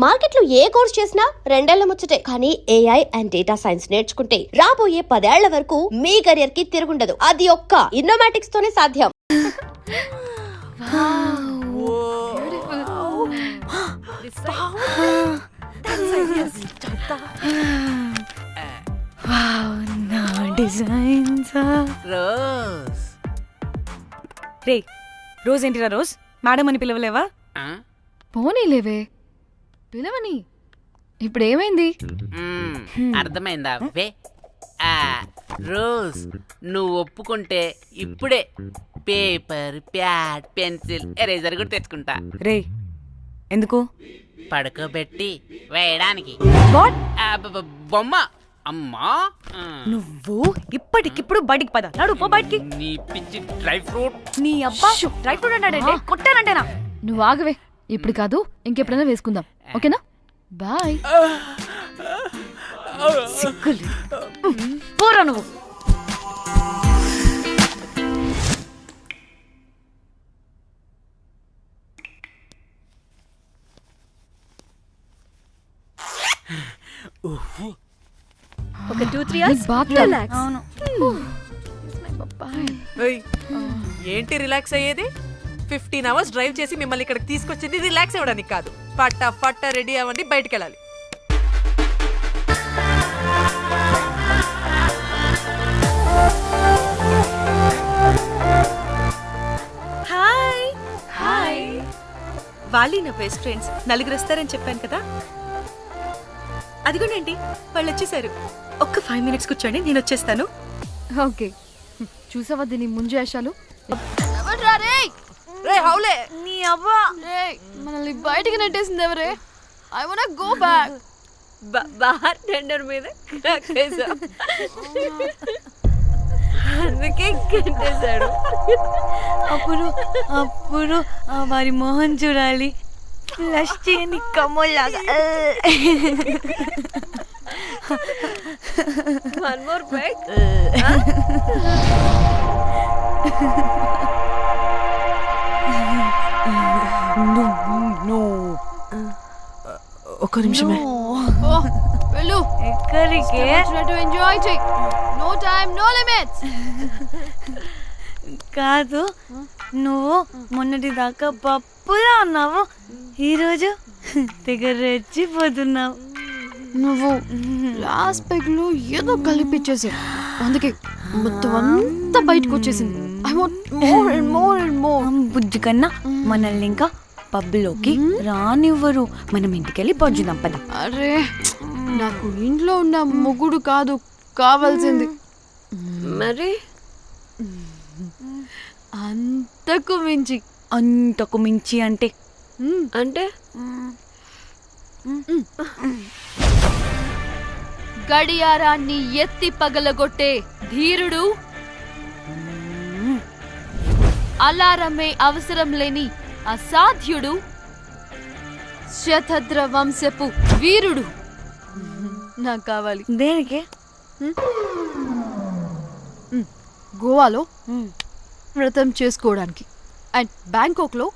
మార్కెట్లో ఏ కోర్స్ చేసినా రెండేళ్ల ముచ్చటే. కానీ ఏఐ అండ్ డేటా సైన్స్ నేర్చుకుంటే రాబోయే 10 ఏళ్ల వరకు మీ కెరియర్ కి తిరుగుండదు. అది ఒక్క ఇన్నోమాటిక్స్ తోనే సాధ్యం. రే రోజ్ ఏంటిరా రోజ్ మేడం అని పిలవలేవా? పోనీలేవే పిలవని. ఇప్పుడు ఏమైంది? అర్థమైందా? రోజ్ నువ్వు ఒప్పుకుంటే ఇప్పుడే పేపర్, ప్యాడ్, పెన్సిల్, ఎరేజర్ కూడా తెచ్చుకుంటా. రే ఎందుకు? పడుకోబెట్టి వేయడానికి. వాట్? బొమ్మ. అమ్మా నువ్వు ఇప్పటికిప్పుడు బయటికి పద. నడు పో బయటికి. నీ పిచ్చి డ్రై ఫ్రూట్. నీ అబ్బా డ్రై ఫ్రూట్ అన్నాడంటే కొట్టానంటేనా? నువ్వు ఆగవే, ఇప్పుడు కాదు ఇంకెప్పుడైనా వేసుకుందాం, ఓకేనా? బాయ్. సిగ్గులు పోరా నువ్వు. ఒక 2-3 అవర్స్ రిలాక్స్. అవును. ఏంటి రిలాక్స్ అయ్యేది? 15 అవర్స్ డ్రైవ్ చేసి మిమ్మల్ని ఇక్కడికి తీసుకొచ్చింది రిలాక్స్ అవ్వడానికి కాదు. పట్ట రెడీ అవ్వండి, బయటికి వెళ్ళాలి. Hi hi. వాళ్ళు నా బెస్ట్ ఫ్రెండ్స్. నలుగురు వస్తారని చెప్పాను కదా, అదిగోనండి వాళ్ళు వచ్చేసారు. ఒక్క 5 minutes కూర్చోండి, నేను వచ్చేస్తాను. ఓకే. చూసావా దీని ముంజేషాలు? రే హౌలే, నీ అవ్వా మనల్ని బయటికి నెట్టేసింది ఎవరే? I want go back. Bar tender మీద అందుకే కట్టేశాడు. అప్పుడు అప్పుడు వారి మోహన్ చూడాలి, ఫ్లష్ చేయని కమ్మోల్లాగా. One more break. ఒక్క నిమిషమే. వెళ్ళు. ఎక్కడికి? ఎంజాయ్ చెయ్. No time, no limits. కాదు, నువ్వు మొన్నటి దాకా పప్పులా ఉన్నావు, ఈరోజు తెగ రెచ్చిపోతున్నావు. నువ్వు లాస్ట్ పెగ్ లో ఏదో కలిపిచ్చేసి అందుకే మొత్తం అంతా బయటకు వచ్చేసింది. I want more and more and more. బుజ్జి కన్నా మనల్ని ఇంకా పబ్లోకి రానివ్వరు. మనం ఇంటికెళ్ళి పజ్జుదాం పద. అరే నాకు ఇంట్లో ఉన్న మొగుడు కాదు కావాల్సింది. మరి అంతకు మించి. అంతకు మించి అంటే అంటే గడియారాన్ని ఎత్తి పగలగొట్టే ధీరుడు, అలారమే అవసరం లేని అసాధ్యుడు, శతద్ర వంశపు వీరుడు నాకు కావాలి. దేనికి? గోవాలో వ్రతం చేసుకోవడానికి అండ్ బ్యాంకాక్ లో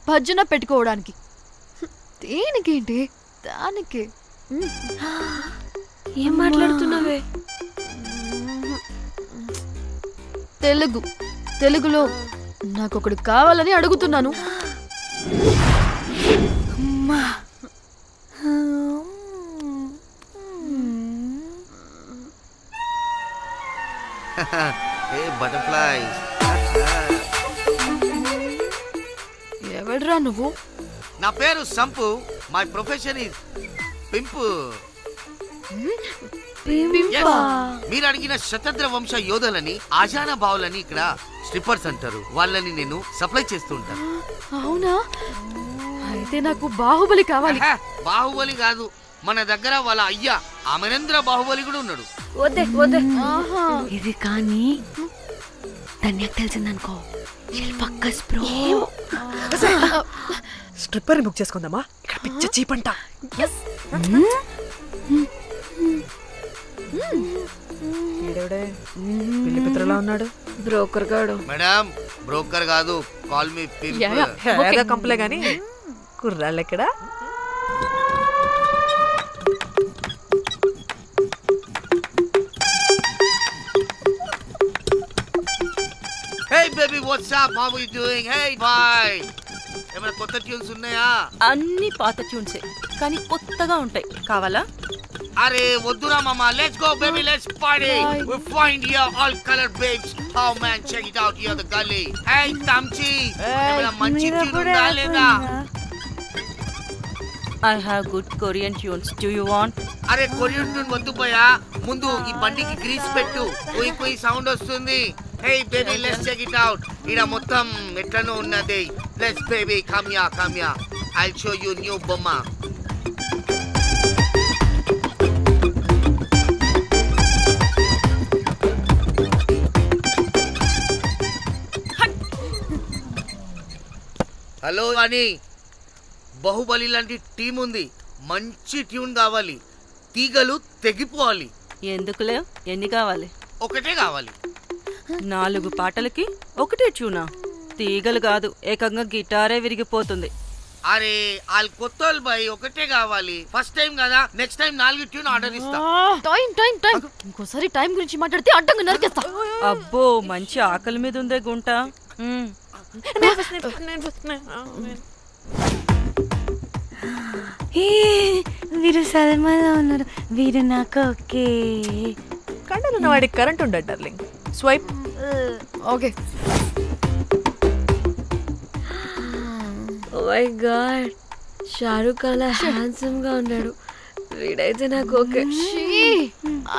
భజన పెట్టుకోవడానికి. దేనికేంటి? దానికే. ఏం మాట్లాడుతున్నావే? తెలుగులో నాకొకడు కావాలని అడుగుతున్నాను. Hey butterflies. ఎవడ్రా నువ్వు? నా పేరు Sampu. My profession is pimp. Yes. మీరు అడిగిన శతద్ర వంశ యోధులని, ఆజానా బావులని ఇక్కడ స్ట్రిప్పర్స్ అంటారు. వాళ్ళని నేను సప్లై చేస్తూ ఉంటాను. అవునా? అయితే నాకు బాహుబలి కావాలి. బాహుబలి కాదు, మన దగ్గర వాళ్ళ అయ్యా అమరేంద్ర బాహుబలి కూడా ఉన్నాడు. వద్దే ఇది కానీ ధన్యకు తెలిసిందనుకో, ఫక్కస్ బ్రో. స్ట్రిప్పర్ బుక్ చేసుకుందామా? ఇక్కడ పిచ్చ చీపంట. పిల్లి పిత్రలా ఉన్నాడు. బ్రోకర్ గాడు. మేడం బ్రోకర్ కాదు, కాల్ మీ పింప్. కంపలే గాని కుర్రాళ్ళు ఎక్కడ? Hey baby, what's up? How are you doing? Hey, bye. ఏమైనా కొత్త ట్యూన్స్ ఉన్నాయా? అన్ని పాత ట్యూన్సే కానీ కొత్తగా ఉంటాయి. కావాలా? అరే వద్దురా మామ. Let's go baby, let's party. We find here all colored babes. Oh man, check it out here the gully. Hey Tamchi, ఏమైనా మంచి ట్యూన్ ఉందా లేదా? I have good Korean tunes. Do you want? అరే కొరియన్ ట్యూన్ వద్దు పోయా. ముందు ఈ బండికి గ్రీస్ పెట్టు. కుయ్ కుయ్ సౌండ్ వస్తుంది. Hey baby, let's check it out. ఇడ మొత్తం ఎట్లనో ఉన్నది. Let's baby, come here. I'll show you new బొమ్మ. హలో అని బాహుబలి లాంటి టీం ఉంది. మంచి ట్యూన్ కావాలి. తీగలు తెగిపోవాలి. ఎందుకులే? ఎన్ని కావాలి? ఒకటే కావాలి. 4 పాటలకి ఒకటే ట్యూనా? తీగలు కాదు, ఏకంగా గిటారే విరిగిపోతుంది. అరే వాళ్ళు కొత్త వాళ్ళు బాయ్, ఒకటే కావాలి. ఫస్ట్ టైం కదా, నెక్స్ట్ టైం 4 ట్యూన్ ఆర్డర్ ఇస్తా. టైం ఇంకోసారి టైం గురించి మాట్లాడితే అడ్డంగా నరికేస్తా. అబ్బో, మంచి ఆకలి మీద ఉందే గుంట. వీరు సల్మాలో ఉన్నారు. వీరు నాకు ఓకే. కండలున్న వాడికి కరెంట్ ఉండదు darling. Swipe. Okay. Oh my god, Shahrukh అలా హ్యాండ్సమ్ గా ఉన్నాడు. వీడైతే నాకు okay.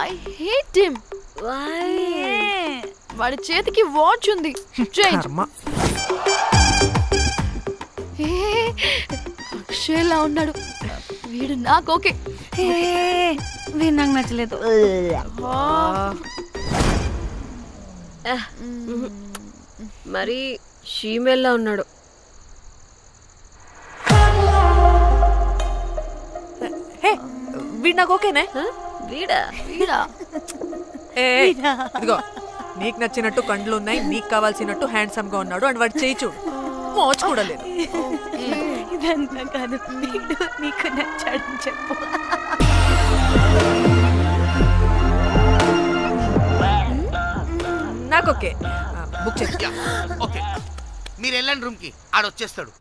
I hate him. Why? వాడి చేతికి వాచ్ ఉంది. చేంజ్. అక్షయ్లా ఉన్నాడు. వీడు నాకు ఓకే. వీడు నాకు నచ్చలేదు. మరి షీమేల్లా ఉన్నాడు. హే, వీడు నాకు ఓకేనే. వీడా? ఇదిగో, నీకు నచ్చినట్టు కండ్లు ఉన్నాయి, నీకు కావాల్సినట్టు హ్యాండ్సమ్ గా ఉన్నాడు. అండ్ వాడు చేయి చూడు, మోచు కూడా లేదు. ఇదంతా కాదు, వీడు నీకు నచ్చాడని చెప్పు. నాకు ఓకే. బుక్ చేసి ఓకే, మీరు వెళ్ళండి రూమ్ కి, ఆడొచ్చేస్తాడు.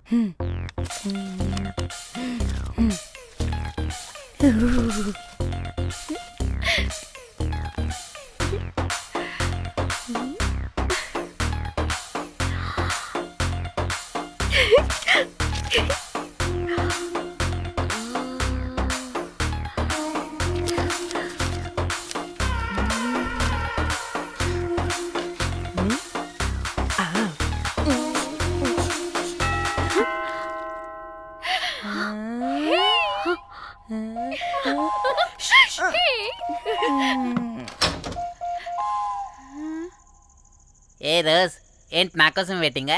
ఏ రోజ్, ఏంటి నా కోసం వెయిటింగా?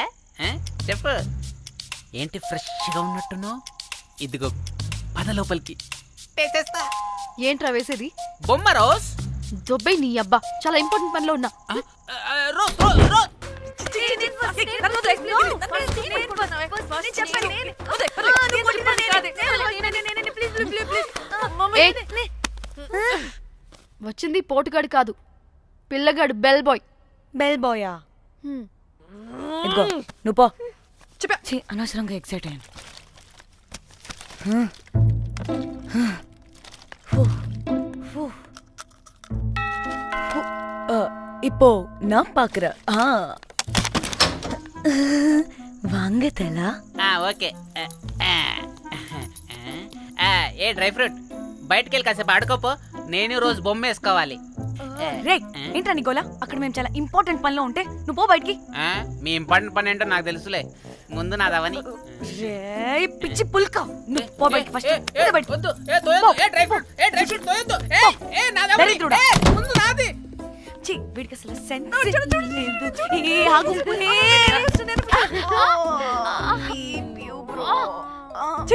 చెప్పు, ఏంటి ఫ్రెష్గా ఉన్నట్టున్నావు? ఇదిగో పద లోపలికి. ఏంట్రా వేసేది? బొమ్మ రోజ్. దొబ్బై నీ అబ్బా, చాలా ఇంపార్టెంట్ పనిలో ఉన్నా. Rose rose rose. వచ్చింది పోటుగాడు కాదు, పిల్లగాడు బెల్ బాయ్. బెల్ బాయా? ఇదిగో నువ్వు పో. అనవసరంగా ఎక్సైట్ అయ్యాను. இப்போ நான் பாக்குறேன். வாங்க தலா. ఓకే. ఏ డ్రై ఫ్రూట్, బయటకు వెళ్ళి కాసేపు ఆడుకోపో. నేను రోజు బొమ్మ వేసుకోవాలి. రే, ఏంట్రా నీ గోలా? అక్కడ మేము చాలా ఇంపార్టెంట్ పనిలో ఉంటే నువ్వు పో బయటికి. మీ ఇంపార్టెంట్ పని ఏంటో నాకు తెలుసులే, ముందు నాదవని. రే పిచ్చి పుల్క, నువ్వు పో బయటికి ఫస్ట్. వీడికి అసలు సెన్స్ లేదు. ఏ ఆగు,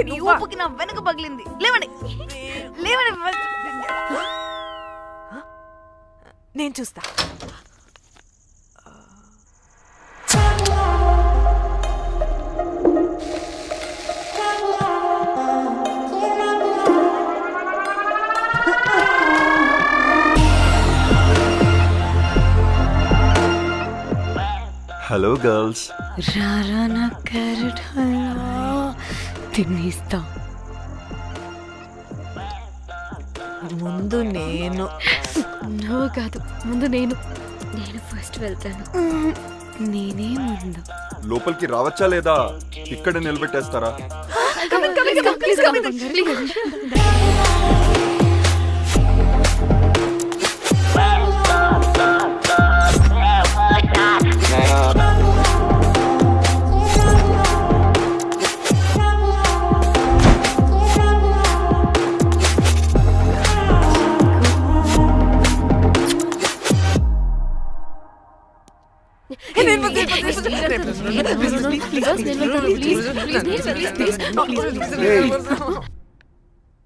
నీ ఊపుకి నా వెనక పగిలింది. లేవండి లేవండి. నేను చూస్తా. Hello girls. రారా నా క్యారెట్ హల్వా తినేస్తా. ముందు నేను నువ్వు కాదు, ముందు నేను. నేను ఫస్ట్ వెళ్తాను. నేనే ముందు. లోపలికి రావచ్చా లేదా ఇక్కడ నిలబెట్టేస్తారా? Please come in.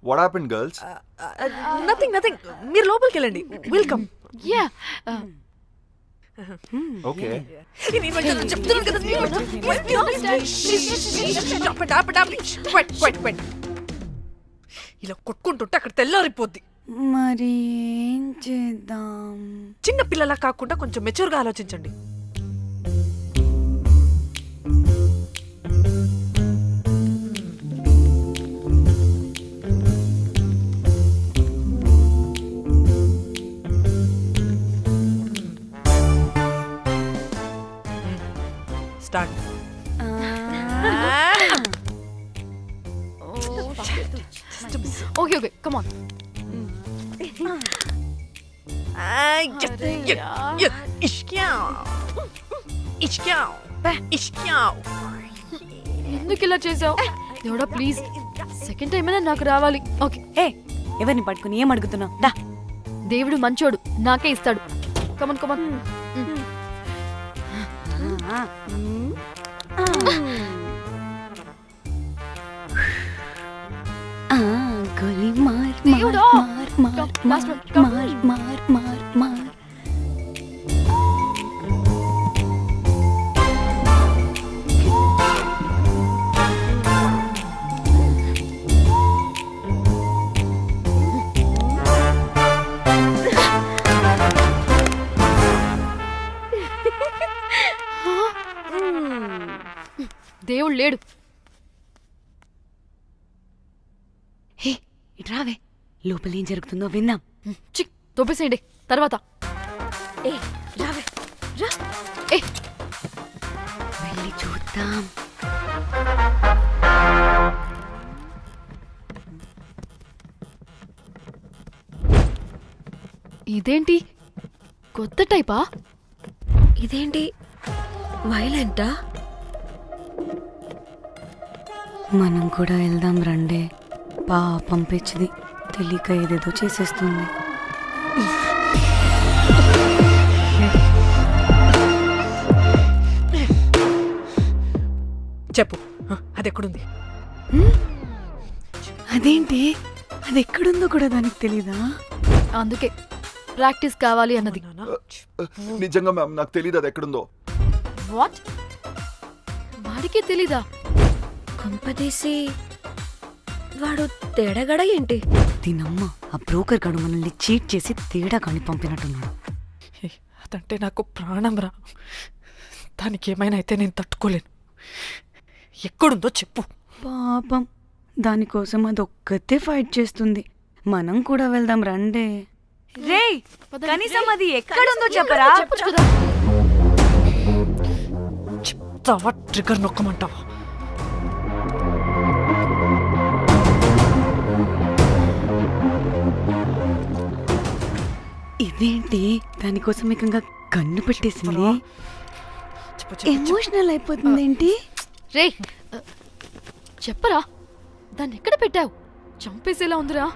What happened girls? Nothing nothing. మీరు లోపలికి వెళ్ళండి. వెల్కమ్. Yeah. ఓకే. ఇలా కొట్టుకుంటుంటే అక్కడ తెల్లారిపోద్ది. మరి ఏం చేద్దాం? చిన్న పిల్లలా కాకుండా కొంచెం మెచ్యూర్గా ఆలోచించండి. స్టార్ట్. Okay, come on. ఎందుకు ఇలా చేసావు? దేవుడా ప్లీజ్, సెకండ్ టైం అయినా నాకు రావాలి. ఓకే. ఏ ఎవరిని పట్టుకుని ఏం అడుగుతున్నావు? దా. దేవుడు మంచోడు, నాకే ఇస్తాడు. Come on come on. గోలీ మార్ దేవుడా! మార్ Come, last one, మార్ come. మార్ మార్ మార్. దేవుడు లేడు. హే ఇట్రావే, లోపల ఏం జరుగుతుందో విందాం. చిక్ తొప్పేసేయండి తర్వాత. ఏ రావే రా. ఏ వెళ్ళి చూద్దాం. ఇదేంటి కొత్త టైపా? ఇదేంటి వైలెంటా? మనం కూడా వెళ్దాం రండే. పాపం పిచ్చిది, తెలియక ఏదేదో చేసేస్తుంది. చెప్పు, అది ఎక్కడుంది? అదేంటి, అది ఎక్కడుందో కూడా దానికి తెలీదా? అందుకే ప్రాక్టీస్ కావాలి అన్నది. నిజంగా మ్యామ్ నాకు తెలియదు అది ఎక్కడుందో. వాట్? వాడికి తెలీదా? కొంపదీసి వాడు తేడాగడ ఏంటి? దీనమ్మ, ఆ బ్రోకర్ గడు మనల్ని చీట్ చేసి తేడా కాని పంపినట్టున్నాడు. అదంటే నాకు ప్రాణం రా. దానికి ఏమైనా అయితే నేను తట్టుకోలేను. ఎక్కడుందో చెప్పు. పాపం, దానికోసం అది ఒక్కతే ఫైట్ చేస్తుంది. మనం కూడా వెళ్దాం రండే. రేయ్, కనీసం అది ఎక్కడుందో చెప్పరా? చెప్పొచ్చు కదా. చెప్తావా? ట్రిగర్ నొక్కమంటావా? ఇదేంటి, దానికోసం ఏకంగా కన్ను పెట్టేసింది. చెప్పు, ఎమోషనల్ అయిపోతుంది ఏంటి? రే చెప్పరా, దాన్ని ఎక్కడ పెట్టావు? చంపేసేలా ఉందిరా.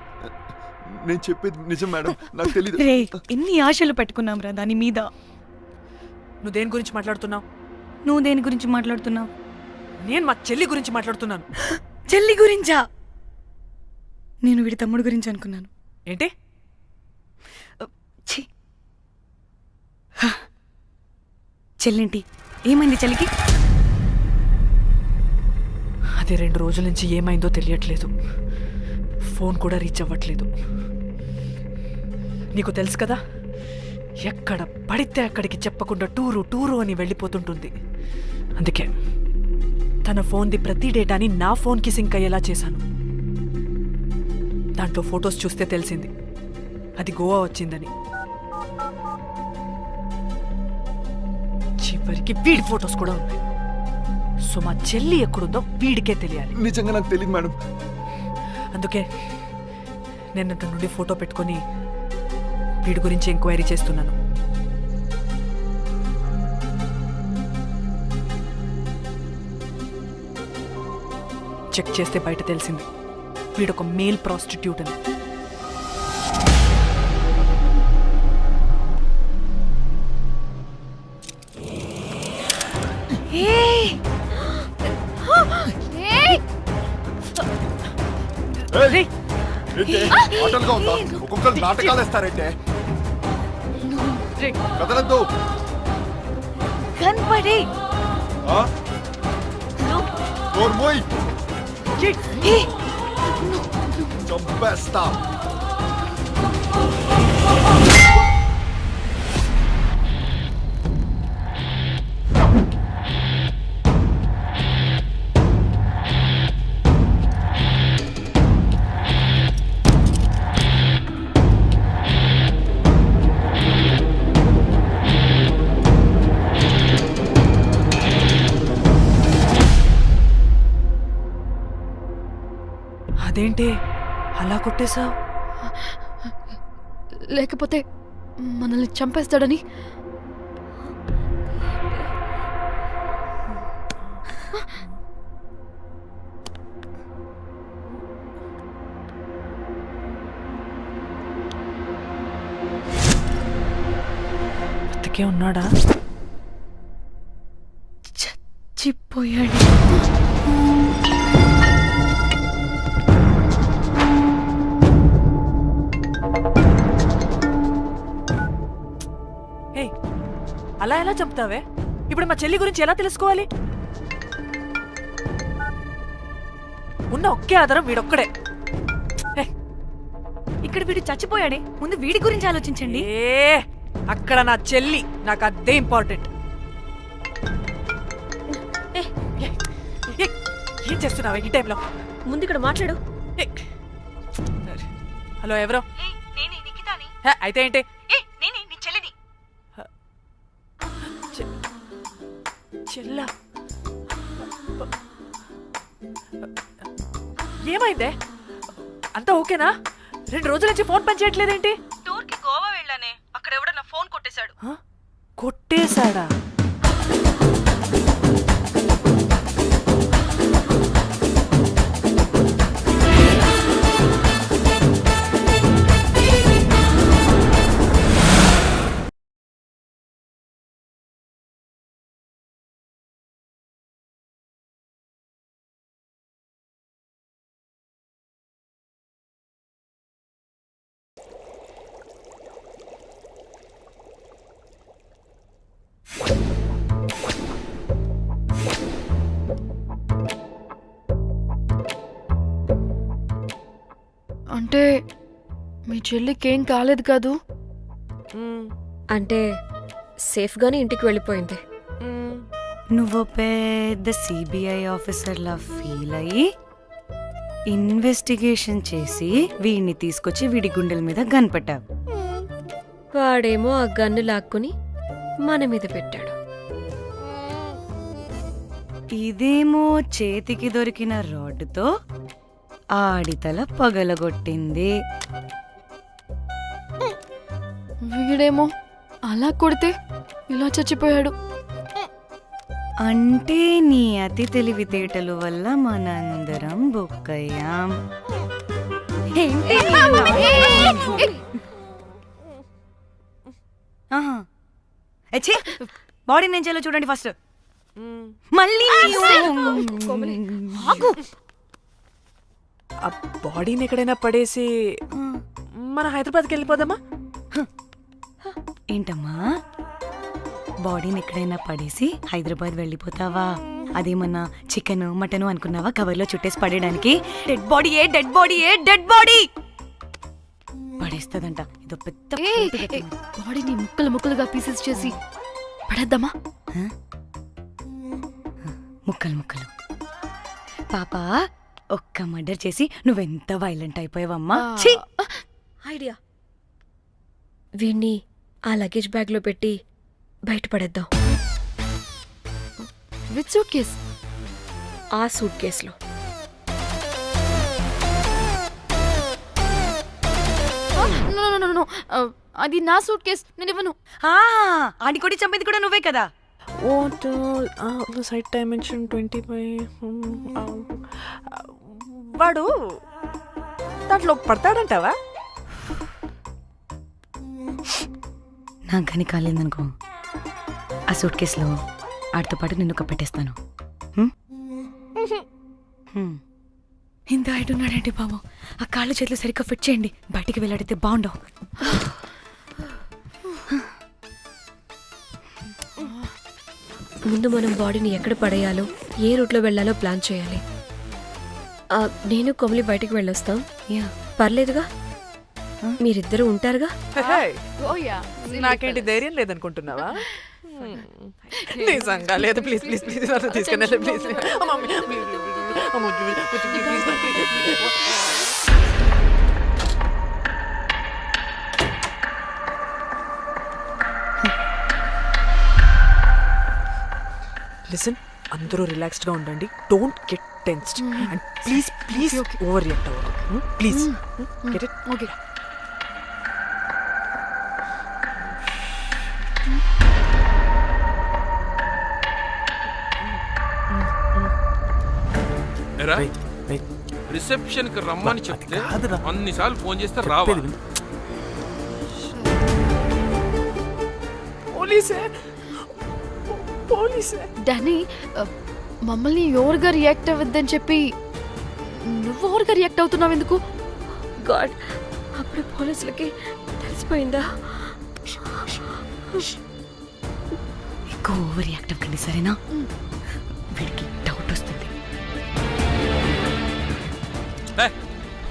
నేను చెప్పేది నిజం మేడం, నాకు తెలియదు. రే, ఎన్ని ఆశలు పెట్టుకున్నాం రా దాని మీద. నువ్వు దేని గురించి మాట్లాడుతున్నావు? నువ్వు దేని గురించి మాట్లాడుతున్నావు? నేను మా చెల్లి గురించి మాట్లాడుతున్నాను. చెల్లి గురించా? నేను వీడి తమ్ముడు గురించి అనుకున్నాను. ఏంటి? ఛీ. చెల్లింటి ఏమైంది చెల్లికి? అది 2 రోజుల నుంచి ఏమైందో తెలియట్లేదు. ఫోన్ కూడా రీచ్ అవ్వట్లేదు. నీకు తెలుసు కదా, ఎక్కడ పడితే అక్కడికి చెప్పకుండా టూరు టూరు అని వెళ్ళిపోతుంటుంది. అందుకే తన ఫోన్ది ప్రతి డేటాని నా ఫోన్కి సింక్ అయ్యేలా చేశాను. దాంట్లో ఫొటోస్ చూస్తే తెలిసింది అది గోవా వచ్చిందని. చివరికి వీడి ఫొటోస్ కూడా ఉన్నాయి. సో మా చెల్లి ఎక్కడుందో వీడికే తెలియాలి. నిజంగా నాకు తెలియదు మేడం. అందుకే నేను అతని నుండి ఫోటో పెట్టుకొని వీడి గురించి ఎంక్వైరీ చేస్తున్నాను. చెక్ చేస్తే బయట తెలిసింది వీడొక మేల్ ప్రాస్టిట్యూట్ అని. ఆటలుగా ఉందా? ఒక్కొక్కరు నాటకాలు వేస్తారంటే కదలద్దు. కనపడి చంపేస్తా. అదేంటి అలా కొట్టేశావు? లేకపోతే మనల్ని చంపేస్తాడని. బతికే ఉన్నాడా? చచ్చిపోయాడు. అలా ఎలా చంపుతావే? ఇప్పుడు మా చెల్లి గురించి ఎలా తెలుసుకోవాలి? ఉన్న ఒకే ఆధారం వీడొక్కడే. ఇక్కడ వీడు చచ్చిపోయాడే, ముందు వీడి గురించి ఆలోచించండి. అక్కడ నా చెల్లి, నాకు అదే ఇంపార్టెంట్. ఏం చేస్తున్నావే ఈ టైంలో? ముందు ఇక్కడ మాట్లాడు. హలో, ఎవరో? అయితే ఏంటి? చెల్లా, ఏమైందే? అంతా ఓకేనా? 2 రోజుల నుంచి ఫోన్ పని చేయట్లేదేంటి? టూర్ కి గోవా వెళ్ళానే, అక్కడ ఎవడో నా ఫోన్ కొట్టేశాడు. కొట్టేశాడా? అంటే మీ చెల్లికేం కాలేదు కాదు? అంటే సేఫ్గానే ఇంటికి వెళ్ళిపోయింది. నువ్వు పెద్ద సిబిఐ ఆఫీసర్లా ఫీల్ అయ్యి ఇన్వెస్టిగేషన్ చేసి వీడిని తీసుకొచ్చి వీడి గుండెల మీద గన్ పెట్టావు. వాడేమో ఆ గన్ను లాక్కుని మన మీద పెట్టాడు. ఇదేమో చేతికి దొరికిన రాడ్డుతో ఆడితల పగలగొట్టింది. వీడేమో అలా కొడితే ఇలా చచ్చిపోయాడు. అంటే నీ అతి తెలివితేటలు వల్ల మనందరం బొక్కయ్యాం. బాడీ నేను చేయాలో చూడండి ఫస్ట్. మళ్ళీ ఆ బాడీని ఎక్కడైనా పడేసి మన హైదరాబాద్కి వెళ్ళిపోదామా? ఏంటమ్మా, బాడీని ఎక్కడైనా పడేసి హైదరాబాద్ వెళ్ళిపోతావా? అదేమన్నా చికెన్ మటన్ అనుకున్నావా కవర్లో చుట్టేసి పడేయడానికి? Dead body పడేస్తుందంట. ఇదో పెద్ద బాడీని ముక్కలు ముక్కలుగా పీసెస్ చేసి పడేద్దామా? ముక్కలు ముక్కలు. పాప ఒక్క మర్డర్ చేసి నువ్వెంత వైలెంట్ అయిపోయావమ్మా. ఛీ! ఐడియా. వీణ్ణి ఆ లగేజ్ బ్యాగ్లో పెట్టి బయటపడేద్దాం. With suitcase? ఆ సూట్ కేసులో. అది నా సూట్ కేస్, నేను ఇవ్వను. ఆడి కొట్టి చంపేది కూడా నువ్వే కదా. Site dimension 25. వాడు దాంట్లో పడతాడంటావా? నాకు కానీ కాలేదనుకో, ఆ సూట్ కేసులో ఆడితో పాటు నిన్ను కప్పెట్టేస్తాను. ఇంత హైట్ ఉన్నాడంటే బాబు, ఆ కాళ్ళు చేతులు సరిగ్గా ఫిట్ చేయండి. బయటికి వెళ్ళాడితే బాగుండవు. ముందు మనం బాడీని ఎక్కడ పడేయాలో, ఏ రూట్లో వెళ్ళాలో ప్లాన్ చేయాలి. నేను కొమలి బయటికి వెళ్ళొస్తాం. పర్లేదుగా, మీరిద్దరూ ఉంటారుగా. నాకేంటి ధైర్యం లేదనుకుంటున్నావా? నిజంగా లేదు. ప్లీజ్ ప్లీజ్ ప్లీజ్ తీసుకెళ్ళండి ప్లీజ్. లిసన్, అందరూ రిలాక్స్డ్ గా ఉండండి. Don't get tensed and please please overreact అవ్వదు. Please get it. Okay. Reception కి రమ్మని చెప్తే అన్నిసార్లు ఫోన్ చేస్తే రావాలి. పోలీసే పోలీసే. డానీ, మమ్మల్ని ఓవర్గా రియాక్ట్ అవ్వద్దని చెప్పి నువ్వు ఓవర్గా రియాక్ట్ అవుతున్నావు ఎందుకు? గాడ్, అప్పుడు పోలీసులకి తెలిసిపోయిందా? ఎక్కువ ఓవర్ రియాక్ట్ అవ్వకండి, సరేనా? వీడికి డౌట్ వస్తుంది.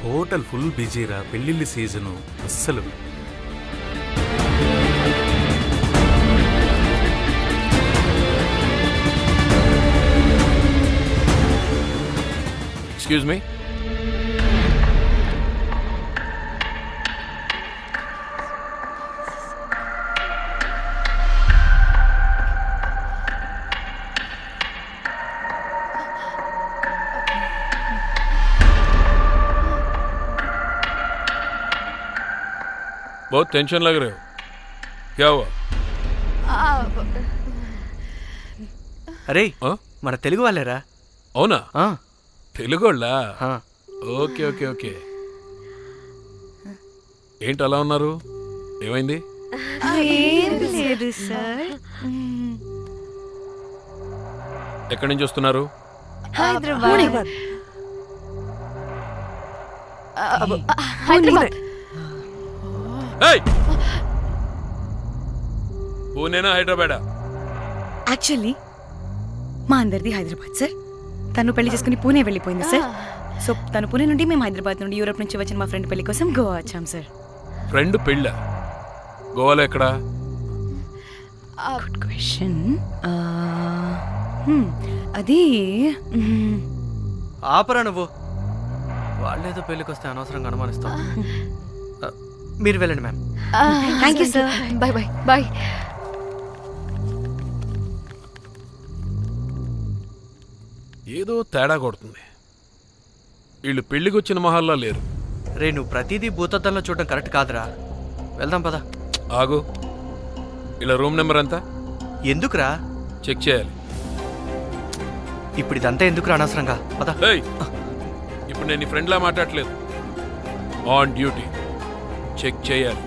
హోటల్ ఫుల్ బిజీరా, పెళ్లిళ్ళ సీజను అస్సలు. Excuse me. बहुत टेंशन लग रहे हो, क्या हुआ? అరే, ఆ? మన తెలుగు వాళ్ళేరా? అవునా? ఆ, తెలుగోళ్ళా? ఆ. Okay okay okay. ఏంటి అలా ఉన్నారు? ఏమైంది? లేదు సార్. ఎక్కడి నుంచి వస్తున్నారు? హైదరాబాద్. ఏయ్! పూణేనా హైదరాబాదా? యాక్చువల్లీ మా అందరిది హైదరాబాద్ సార్. తను పెళ్లి చేసుకుని పూణే వెళ్ళిపోయింది సార్. సో తను పూణే నుండి, మేము హైదరాబాద్ నుండి యూరోప్ నుంచి వచ్చిన మా ఫ్రెండ్ పెళ్లి కోసం గోవా వచ్చాం సార్. ఫ్రెండ్ పెళ్ళా? గోవాలో ఎక్కడా? Good question. అది ఆపరా నువ్వు. వాళ్ళేదో పెళ్ళికి వస్తే అనవసరంగా అనుమానిస్తాం. మీరు వెళ్ళండి ma'am. Thank you sir. Bye bye bye. ఏదో తేడా కొడుతుంది. వీళ్ళు పెళ్లికి వచ్చిన మహల్లా లేరు. రే, నువ్వు ప్రతిదీ భూతద్దంలో చూడడం కరెక్ట్ కాదురా. వెళ్దాం పదా. ఆగు, ఇలా రూమ్ నెంబర్ ఎంత? ఎందుకురా? చెక్ చేయాలి. ఇప్పుడు ఇదంతా ఎందుకురా అనవసరంగా? పదా. ఏయ్, ఇప్పుడు నేను నీ ఫ్రెండ్లా మాట్లాడలేదు. ఆన్ డ్యూటీ చెక్ చేయాలి.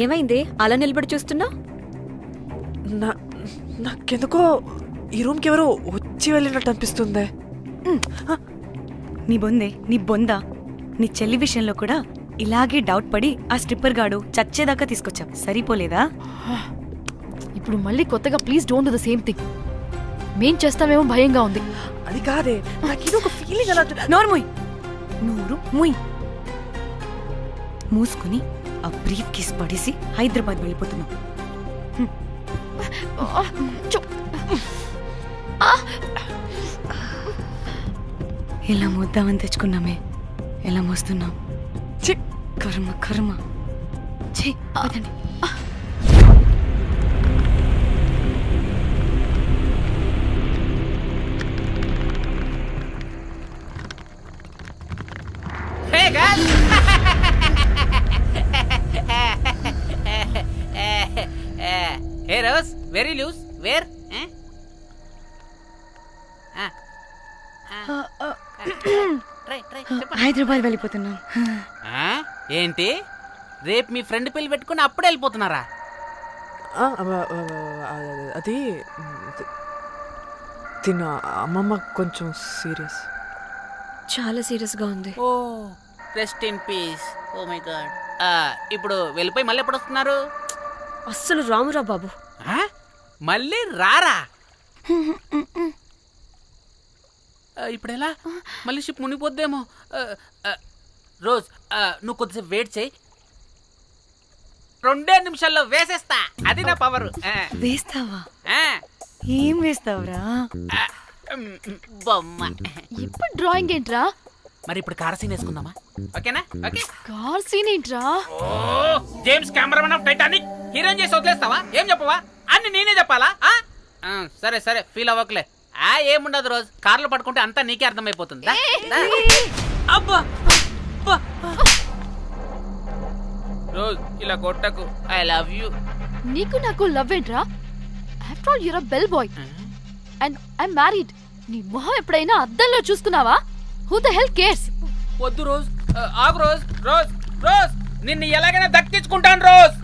ఏమైంది అలా నిలబడి చూస్తున్నా? నాకెందుకో ఈ రూమ్కి ఎవరో వచ్చి వెళ్ళినట్టు అనిపిస్తుంది. నీ బొందా నీ చెల్లి విషయంలో కూడా ఇలాగే డౌట్ పడి ఆ స్ట్రిప్పర్ గాడు చచ్చేదాకా తీసుకొచ్చాం. సరిపోలేదా? ఇప్పుడు మళ్ళీ కొత్తగా please don't do the same thing. మేం చేస్తామేమో భయంగా ఉంది. అది కాదే, నాకు ఇది ఒక ఫీలింగ్ అలా. నోరు ముయ్. మూసుకుని ఆ బ్రీఫ్ కేస్ పడేసి హైదరాబాద్ వెళ్ళిపోతున్నాం. ఎలా మోద్దామని తెచ్చుకున్నామే, ఎలా మోస్తున్నాం. కర్మ కర్మ. ఛీ, పదండి. Hey girl! Hey Rose, very loose. Where? Try. Hyderabad వెళ్ళిపోతున్నాం. ఏంటి? రేపు మీ ఫ్రెండ్ పెళ్లి పెట్టుకుని అప్పుడే వెళ్ళిపోతున్నారా? అది తిన్న అమ్మమ్మ కొంచెం సీరియస్. చాలా సీరియస్ గా ఉంది. Oh rest in peace. Oh my god. ఇప్పుడు వెళ్ళిపోయి మళ్ళీ ఎప్పుడు వస్తున్నారు? అస్సలు రామురా బాబు. మళ్ళీ రారా? ఇప్పుడు ఎలా? మళ్ళీ షిప్ మునిగిపోద్దేమో. రోజ్, నువ్వు కొద్దిసేపు వెయిట్ చేయి. 2 నిమిషాల్లో వేసేస్తా. అది నా పవర్. వేస్తావా? ఏం వేస్తావురా? బొమ్మ. ఇప్పుడు డ్రాయింగ్ ఏంట్రా? మరి ఇప్పుడు కార్ సీన్ వేసుకుందామా? ఓకేనా? ఓకే. కార్ సీన్ ఏంట్రా? James cameraman of Titanic heroine చేసి వదిలేస్తావా? ఏం చెప్పవా? అన్ని నేనే చెప్పాలా? సరే ఫీల్ అవ్వకలే. ఏముండదు రోజు. కార్లో పట్టుకుంటే అంతా నీకే అర్థమైపోతుంది. అబ్బా రోజ్, ఇలా కొట్టకు. I love you. నీకు నాకు లవ్ ఏంట్రా? After all you're a bell boy and I married. నీ మొహం ఎప్పుడైనా అద్దంలో చూసుకున్నావా? Who the hell cares? వద్దు రోజ్. ఆగు రోజ్. రోజ్ నిన్ను ఎలాగైనా దక్కించుకుంటాను రోజ్.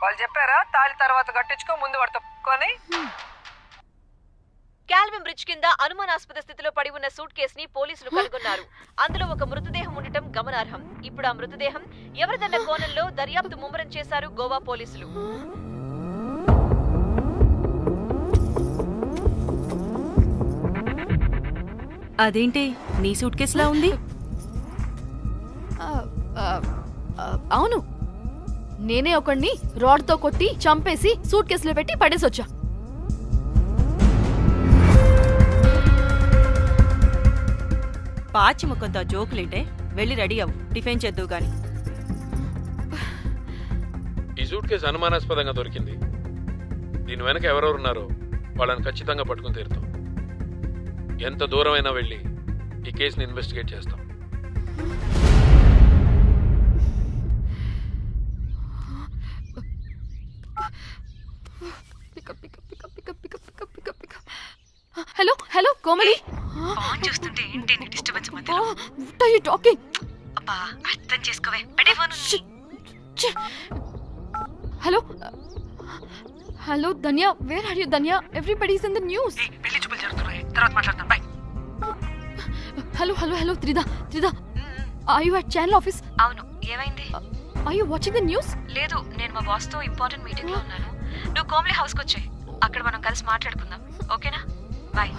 వాళ్ళు చెప్పారా తాళి తర్వాత కట్టించుకో, ముందు పట్టుకొని. కాల్విన్ బ్రిడ్జ్ కింద అనుమానాస్పద స్థితిలో పడి ఉన్న సూట్ కేసుని పోలీసులు కనుగొన్నారు. అందులో ఒక మృతదేహం ఉండటం గమనార్హం. ఇప్పుడు ఆ మృతదేహం ఎవరిదన్న కోణంలో దర్యాప్తు ముమ్మరం చేశారు గోవా పోలీసులు. అదేంటి నీ సూట్ కేసులా ఉంది? అవును, నేనే ఒకడిని రాడ్తో కొట్టి చంపేసి సూట్ కేసులో పెట్టి పడేసొచ్చా. పాచి ముఖంతో జోకులేంటే? వెళ్ళి రెడీ అవ్వు, టిఫిన్ చేద్దువు గాని. ఈ సూట్ కేసు అనుమానాస్పదంగా దొరికింది. దీని వెనక ఎవరెవరు ఉన్నారో వాళ్ళని ఖచ్చితంగా పట్టుకుని తీరుతాం. ఎంత దూరమైనా వెళ్ళి ఈ కేసుని ఇన్వెస్టిగేట్ చేస్తాం. హలో కోమలి. చూస్తుంటే ఏంటి డిస్టర్బెన్స్ మధ్య? What are you talking? అబ్బా అర్థం చేసుకోవే. పెట్టే phone. Hello hello Dhanya, where are you Dhanya? Everybody is in the news. పెళ్లి చూపులు జరుగుతున్నాయి, తర్వాత మాట్లాడతాం. Bye. Hello hello hello Tridha, Tridha, are you at channel office? అవును, ఏమైంది? Are you watching the news? లేదు, నేను మా బాస్ తో ఇంపార్టెంట్ మీటింగ్ లో ఉన్నాను. నువ్వు కోమ్లీ హౌస్ కి వచ్చాయి, అక్కడ మనం కలిసి మాట్లాడుకుందాం. ఓకేనా? బాయ్.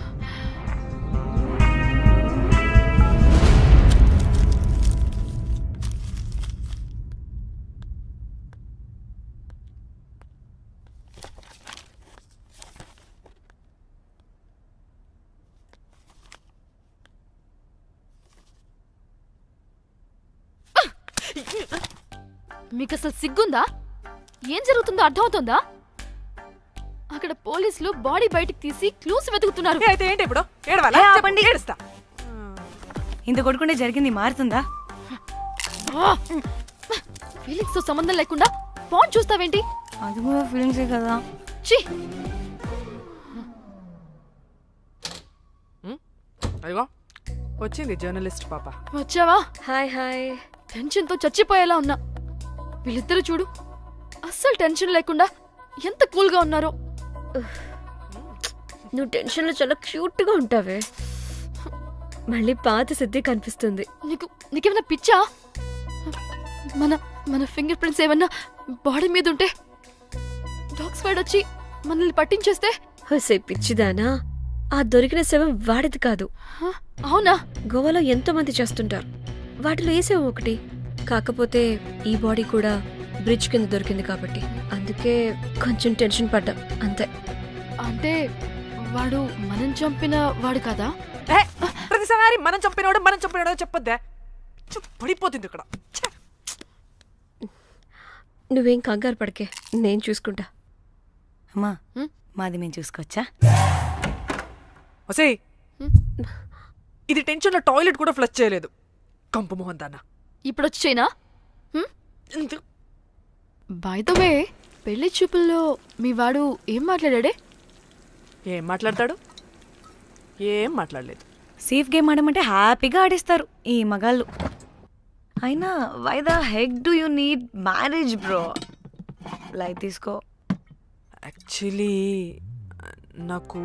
మీకు అసలు సిగ్గుందా? ఏం జరుగుతుందో అర్థమవుతుందా? అక్కడ పోలీసులు బాడీ బయటికి తీసి క్లూస్ వెతుకుతున్నారు. అయితే ఏంటి ఇప్పుడు? ఏడవాలా? ఏ, చెప్పు, ఆపండి. ఏడుస్తా. ఇంత కొట్టుకుంటే జరిగింది మారుతుందా? ఫీలింగ్స్ తో సంబంధం లేకుండా ఫోన్ చూస్తావేంటి? అది కూడా ఫీలింగ్సే కదా. ఛీ! అదిగో వచ్చింది జర్నలిస్ట్ పాప. వచ్చావా? Hi hi. టెన్షన్ తో చచ్చిపోయేలా ఉన్నా. వీళ్ళిద్దరూ చూడు, అస్సలు టెన్షన్ లేకుండా ఎంత కూల్ గా ఉన్నారో. నువ్వు టెన్షన్లో చాలా క్యూట్గా ఉంటావే. మళ్ళీ పాత సిద్ధి కనిపిస్తుంది. నీకేమైనా పిచ్చా? మన మన ఫింగర్ ప్రింట్స్ ఏమన్నా బాడీ మీద ఉంటే డాగ్ స్క్వాడ్ వచ్చి మనల్ని పట్టించేస్తే? హోసే పిచ్చిదానా, ఆ దొరికిన శవం వాడిది కాదు. అవునా? గోవాలో ఎంతో మంది చేస్తుంటారు, వాటిలో ఏ శవం ఒకటి. కాకపోతే ఈ బాడీ కూడా బ్రిడ్జ్ కింద దొరికింది కాబట్టి అందుకే కొంచెం టెన్షన్ పడ్డా అంతే. అంటే వాడు మనం చంపిన వాడు కదా? ప్రతిసారి మనం చంపినవాడు చెప్పొద్దే, పడిపోతుంది ఇక్కడ. నువ్వేం కంగారు పడకే, నేను చూసుకుంటా. అమ్మా, మాది మేము చూసుకోవచ్చా? ఒసేయ్, ఇది టెన్షన్లో టాయిలెట్ కూడా ఫ్లష్ చేయలేదు. కంపు మోహన్ దాన్న. ఇప్పుడు వచ్చి చేయనా? బై ద వే, పెళ్లి చూపుల్లో మీ వాడు ఏం మాట్లాడాడే? ఏం మాట్లాడతాడు? ఏం మాట్లాడలేదు. సేఫ్ గేమ్ ఆడమంటే హ్యాపీగా ఆడిస్తారు ఈ మగాళ్ళు. అయినా why the heck do you need marriage bro? Light తీసుకో. యాక్చువల్లీ నాకు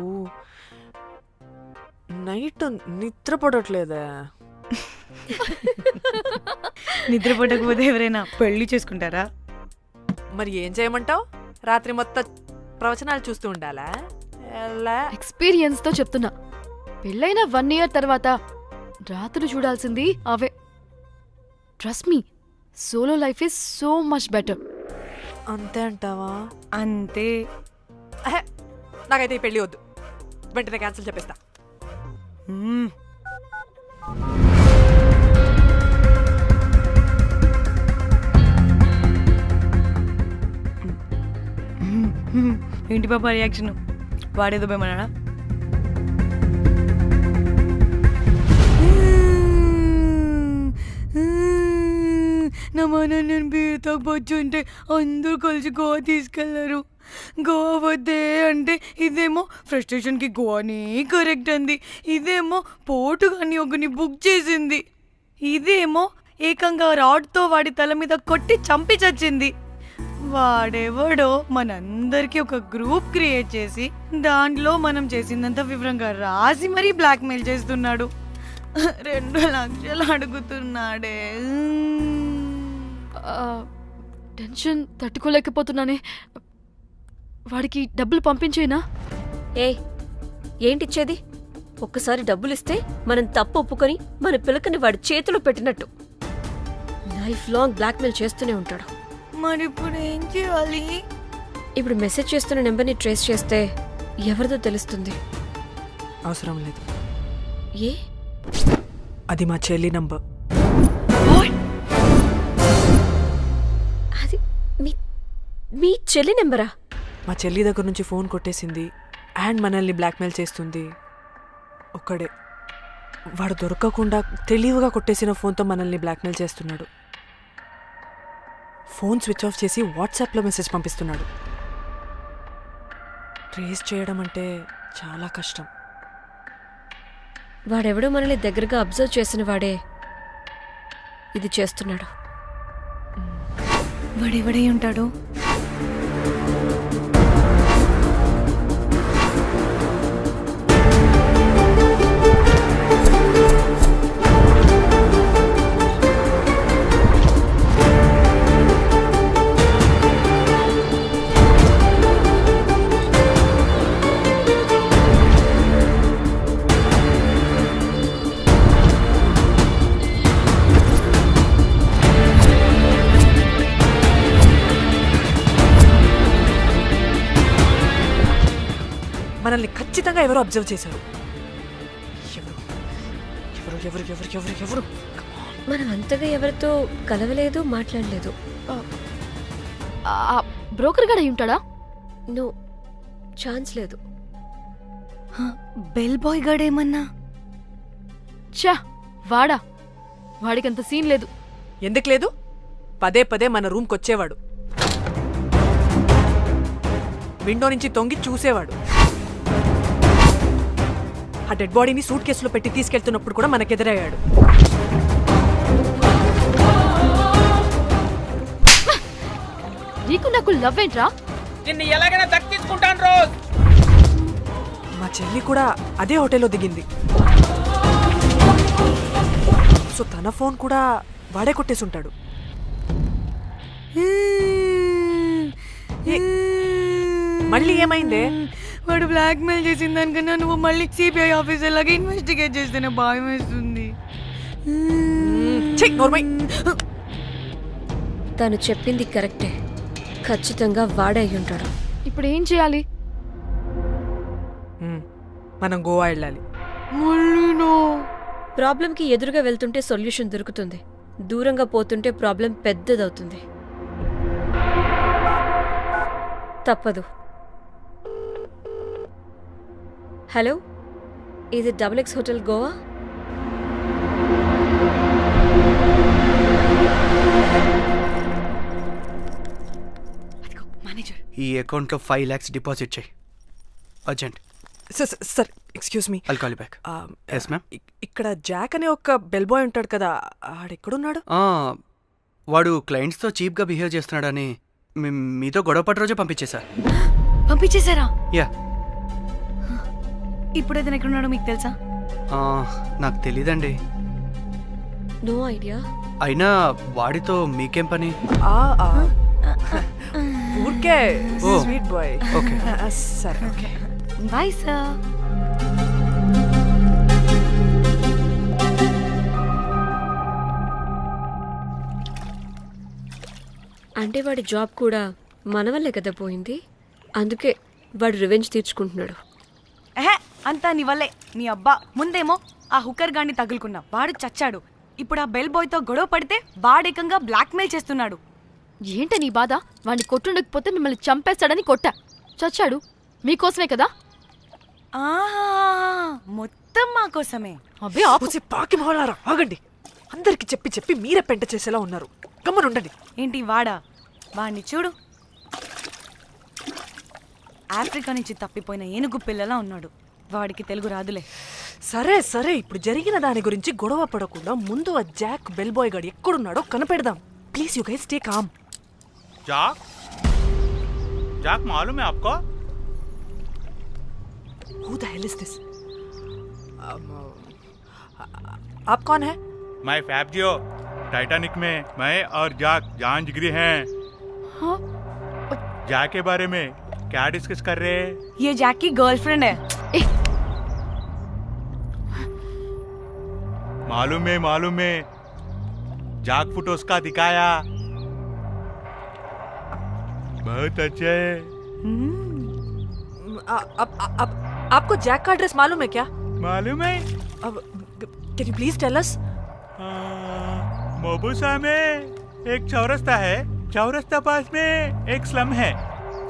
నైట్ నిద్ర పడట్లేదా? నిద్రపోటకపోతే ఎవరైనా పెళ్లి చేసుకుంటారా? మరి ఏం చేయమంటావు? రాత్రి మొత్తం ప్రవచనాలు చూస్తూ ఉండాలా? ఎక్స్పీరియన్స్ తో చెప్తున్నా, పెళ్ళైన 1 year తర్వాత రాత్రులు చూడాల్సింది అవే. Trust me, solo life is so much better. అంతే అంటావా? అంతే. నాకైతే ఈ పెళ్లి వద్దు, వెంటనే క్యాన్సిల్ చెప్పేస్తా. ఏంటి పాప రియాక్షన్? వాడేదో భయమన్నాడా? నా మన నేను బీరుతో వచ్చుంటే అందరూ కలిసి గోవా తీసుకెళ్లారు. గోవా వద్దే అంటే ఇదేమో ఫ్రస్ట్రేషన్కి గోవాని కరెక్ట్ అంది, ఇదేమో పోటుగాని ఒకని బుక్ చేసింది, ఇదేమో ఏకంగా రాడ్తో వాడి తల మీద కొట్టి చంపి చచ్చింది. వాడెవడో మనందరికీ ఒక గ్రూప్ క్రియేట్ చేసి దాంట్లో మనం చేసిందంత వివరంగా రాసి మరీ బ్లాక్మెయిల్ చేస్తున్నాడు. 2 లక్షలు అడుగుతున్నాడే. టెన్షన్ తట్టుకోలేకపోతున్నానే. వాడికి డబ్బులు పంపించేనా? ఏంటిచ్చేది? ఒక్కసారి డబ్బులిస్తే మనం తప్పు ఒప్పుకొని మన పిలకని వాడి చేతిలో పెట్టినట్టు. లైఫ్ లాంగ్ బ్లాక్మెయిల్ చేస్తూనే ఉంటాడు. మరి ఇప్పుడు ఏం చేయాలి? ఇప్పుడు మెసేజ్ చేస్తున్న నెంబర్ని ట్రేస్ చేస్తే ఎవరిదో తెలుస్తుంది. అవసరం లేదు. ఏ? అది మా చెల్లి నంబర్. అది మీ చెల్లి నెంబరా? మా చెల్లి దగ్గర నుంచి ఫోన్ కొట్టేసింది అండ్ మనల్ని బ్లాక్మెయిల్ చేస్తుంది. ఒక్కడే, వాడు దొరకకుండా తెలివిగా కొట్టేసిన ఫోన్తో మనల్ని బ్లాక్మెయిల్ చేస్తున్నాడు. ఫోన్ స్విచ్ ఆఫ్ చేసి వాట్సాప్లో మెసేజ్ పంపిస్తున్నాడు. ట్రేస్ చేయడం అంటే చాలా కష్టం. వాడెవడో మనల్ని దగ్గరగా అబ్జర్వ్ చేసిన వాడే ఇది చేస్తున్నాడు. వాడెవడై ఉంటాడు? మనల్ని ఖచ్చితంగా ఎవరో అబ్జర్వ్ చేశారు. ఎవరు ఎవరు ఎవరు ఎవరు ఎవరు ఎవరు మనం అంతగా ఎవరితో కలవలేదు, మాట్లాడలేదు. బ్రోకర్ గడ ఉంటాడా? నో, ఛాన్స్ లేదు. బెల్ బాయ్ గాడేమన్నా? చా, వాడా? వాడికంత సీన్ లేదు. ఎందుకు లేదు? పదే పదే మన రూమ్కి వచ్చేవాడు, విండో నుంచి తొంగి చూసేవాడు. ఆ డెడ్ బాడీని సూట్ కేసులో పెట్టి తీసుకెళ్తున్నప్పుడు కూడా మనకెదురయ్యాడు. నీకు నాకు లవ్ ఏంట్రా? నిన్ను ఎలాగైనా దక్కించుకుంటాను రోజ్. మా చెల్లి కూడా అదే హోటల్లో దిగింది. సో తన ఫోన్ కూడా వాడే కొట్టేసుంటాడు. మళ్ళీ ఏమైందే? వాడు బ్లాక్ మెయిల్ చేసిన దానికన్నా నువ్వు మళ్ళీ సిబిఐ ఆఫీసర్ లాగా ఇన్వెస్టిగేట్ చేస్తేనే భయం వేస్తుంది. తను చెప్పింది కరెక్టే, ఖచ్చితంగా వాడే అయి ఉంటాడు. ఇప్పుడు ఏం చేయాలి? మనం గోవా వెళ్ళాలి. ప్రాబ్లంకి ఎదురుగా వెళ్తుంటే సొల్యూషన్ దొరుకుతుంది, దూరంగా పోతుంటే ప్రాబ్లం పెద్దదవుతుంది. తప్పదు. హలో, ఇది XX హోటల్ గోవా? మేనేజర్, ఈ అకౌంట్లో 5 lakhs డిపాజిట్ చేయి, urgent. Sir excuse me. I'll call you back. Yes ma'am. ఇక్కడ జాక్ అనే ఒక బెల్ బాయ్ ఉంటాడు కదా, ఆడెక్కడున్నాడు? వాడు క్లయింట్స్తో చీప్గా బిహేవ్ చేస్తున్నాడని మీతో గొడవ పట్ట రోజే పంపించేశా. పంపించేశారా? యా. ఇప్పుడు అతను ఎక్కడున్నాడో మీకు తెలుసా? నాకు తెలీదండి. No idea. అయినా వాడితో మీకేం పని? ఊరికే ఓ. Sweet boy. ఓకే. సరే, ఓకే. Bye sir. అంటే వాడి జాబ్ కూడా మన వల్లే కదా పోయింది, అందుకే వాడు రివెంజ్ తీర్చుకుంటున్నాడు. అంతా నీ వల్లే. నీ అబ్బా ముందేమో ఆ హుకర్ గాన్ని తగులుకున్నా, వాడు చచ్చాడు. ఇప్పుడు ఆ బెల్ బాయ్తో గొడవ పడితే వాడేకంగా బ్లాక్మెయిల్ చేస్తున్నాడు. ఏంట నీ బాధ? వాడిని కొట్టుండకపోతే మిమ్మల్ని చంపేస్తాడని కొట్టా. చచ్చాడు మీకోసమే కదా? మొత్తం మా కోసమే. అబ్బే పాకి మొహలారా, ఆగండి. అందరికి చెప్పి చెప్పి మీరే పెంట చేసేలా ఉన్నారు. గమ్మనుండండి. ఏంటి వాడా? వాడిని చూడు, ఆఫ్రికా నుంచి తప్పిపోయిన ఏనుగు పిల్లలా ఉన్నాడు. వాడికి తెలుగు రాదులే. సరే సరే, ఇప్పుడు జరిగిన దాని గురించి గొడవ పడకుండా ముందు ఆ జాక్ బెల్ బాయ్ గాడు ఎక్కడున్నాడో కనిపెడదాం. Please you guys stay calm. जाक जाक मालूम है आपको? Who the hell is this? आप कौन है? मैं फैब्जियो। टाइटैनिक में मैं और जाक जान जिगरी हैं। हाँ? जाक के बारे में क्या डिस्कस कर रहे हैं? ये जैक की गर्लफ्रेंड है। मालूम है जाक फोटोस का दिखाया, बहुत अच्छे है। आपको जैक का एड्रेस मालूम है क्या? मालूम है। Can you please tell us? मोबुसा में एक चौरस्ता है, चौरस्ता पास में एक स्लम है,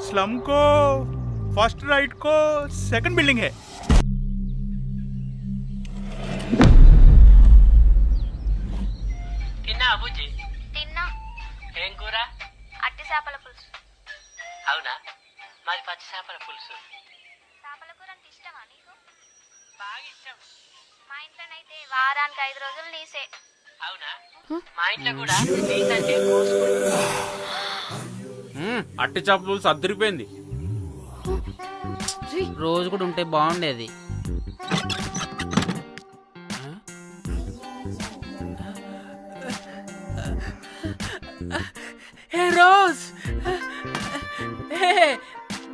स्लम को फर्स्ट राइट को सेकंड बिल्डिंग है। తిన్నా అబుజ్జి? తిన్నా. ఏం కూర? అట్టి చేపల పులుసు. అవునా, మాది పచ్చి చేపల పులుసు. చేపల కూర అంటే ఇష్టమా నీకు? బాగా ఇష్టం. మా ఇంట్లోనైతే వారానికి 5 రోజులు నీసే. అవునా, మా ఇంట్లో కూడా నీకంటే కోసుకుంటా. అట్టి చేపల పులుసు అద్దరిపోయింది. రోజు కూడా ఉంటే బాగుండేది. హే రోజ్,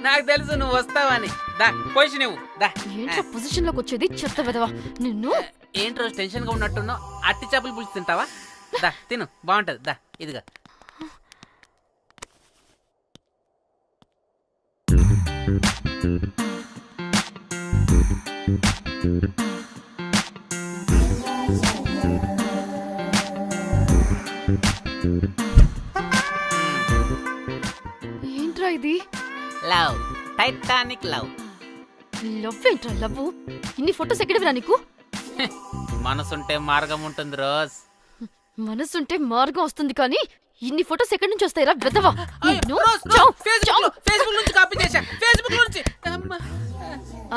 నాకు తెలుసు నువ్వు వస్తావని. దా పొజిషన్ నువ్వు దా. ఏంట్రా పొజిషన్ లోకి వచ్చేది? చెత్త వెదవా నిన్ను. ఏంటి రోజు టెన్షన్ గా ఉన్నట్టున్నావు? అట్టి చేపలు పులుసు తింటావా? దా తిను, బాగుంటది. దా ఇదిగా. ఏంట్రా ఇది? Love, Titanic love. లవ్ ఏంట్రా లవ్? ఇన్ని ఫొటోస్ ఎక్కడవిరా నీకు? మనసుంటే మార్గం ఉంటుంది రోజ్. మనసుంటే మార్గం వస్తుంది కానీ ఇన్ని ఫొటోస్ ఎక్కడి నుంచి వస్తాయిరా వెదవా? నిన్ను రోజ్, చావ్, చావ్. ఫేస్బుక్ నుంచి కాపీ చేశా, ఫేస్బుక్ నుంచి.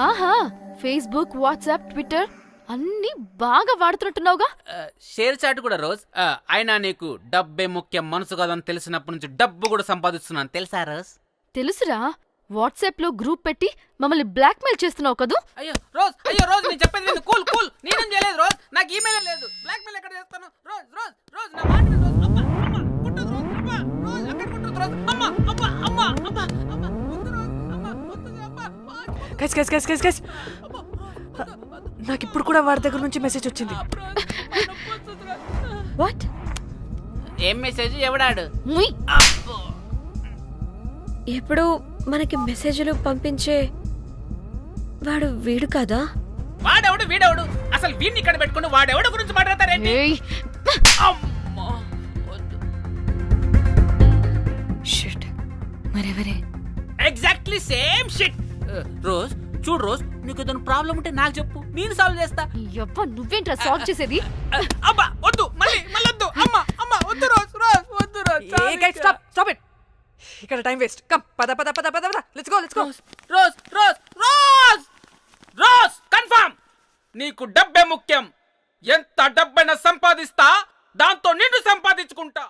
ఆహా, ఫేస్బుక్, వాట్సాప్, ట్విట్టర్ అన్ని బాగా వాడుతున్నట్టున్నావుగా. షేర్ చాట్ కూడా రోజ్. అయినా నీకు డబ్బే ముఖ్యం, మనసు కాదని తెలిసినప్పటి నుంచి డబ్బు కూడా సంపాదిస్తున్నాను తెలుసా రోజ్? తెలుసురా, వాట్సాప్ లో గ్రూప్ పెట్టి మమ్మల్ని బ్లాక్మెయిల్ చేస్తున్నావు కదూ. అయ్యో రోజ్ నేను చెప్పేది విను. కూల్ నేనేం చేయలేదు రోజ్, నాకు ఈమెయిల్ లేదు. బ్లాక్ మెయిల్ ఎక్కడ చేస్తాను రోజ్? నా మాట విను రోజ్. అమ్మా కుట్టదు రోజ్, అమ్మా రోజ్ అక్కడ కుట్టదు రోజ్. అమ్మా వద్దు రోజ్, అమ్మా వద్దు అమ్మా. గైస్ నాకు ఇప్పుడు కూడా వాడి దగ్గర నుంచి మెసేజ్ వచ్చింది. వాట్? ఏం మెసేజ్? ఎవడాడు? ముయ్. ఎప్పుడు మనకి మెసేజ్లు పంపించే వాడు వీడు కాదా? వాడెవడు వీడెవడు? అసలు వీడిని ఇక్కడ పెట్టుకుని వాడెవడు గురించి మాట్లాడతారేంటి? ఏయ్, అమ్మా వద్దు. షిట్, మరెవరే? Exactly same shit. రోజ్ చూడు రోజ్, నీకు ఏదైనా ప్రాబ్లం ఉంటే నాకు చెప్పు, నేను సాల్వ్ చేస్తా. యవ్వ నువ్వేంట్రా సాల్వ్ చేసేది? అబ్బా వద్దు, మళ్ళీ వద్దు. అమ్మా వద్దు రోజ్ వద్దు రోజ్. Stop it. ఇక్కడ టైం వేస్ట్. కమ్ పద లెట్స్ గో. రోజ్ కన్ఫర్మ్, నీకు డబ్బే ముఖ్యం. ఎంత డబ్బైనా సంపాదిస్తా, దాంతో నిన్ను సంపాదించుకుంటా.